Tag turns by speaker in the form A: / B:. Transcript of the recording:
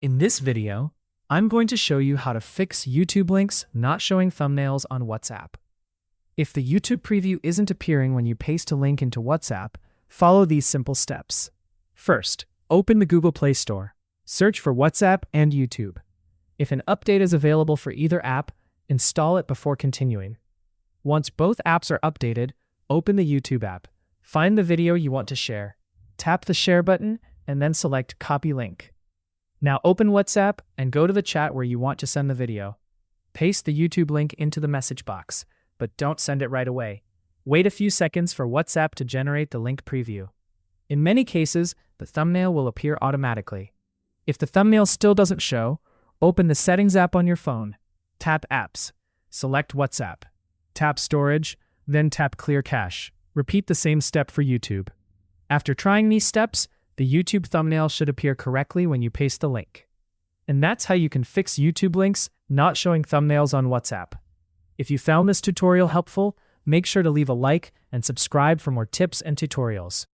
A: In this video, I'm going to show you how to fix YouTube links not showing thumbnails on WhatsApp. If the YouTube preview isn't appearing when you paste a link into WhatsApp, follow these simple steps. First, open the Google Play Store. Search for WhatsApp and YouTube. If an update is available for either app, install it before continuing. Once both apps are updated, open the YouTube app. Find the video you want to share. Tap the Share button and then select Copy Link. Now open WhatsApp and go to the chat where you want to send the video. Paste the YouTube link into the message box, but don't send it right away. Wait a few seconds for WhatsApp to generate the link preview. In many cases, the thumbnail will appear automatically. If the thumbnail still doesn't show, open the Settings app on your phone. Tap Apps. Select WhatsApp. Tap Storage, then tap Clear Cache. Repeat the same step for YouTube. After trying these steps, the YouTube thumbnail should appear correctly when you paste the link. And that's how you can fix YouTube links not showing thumbnails on WhatsApp. If you found this tutorial helpful, make sure to leave a like and subscribe for more tips and tutorials.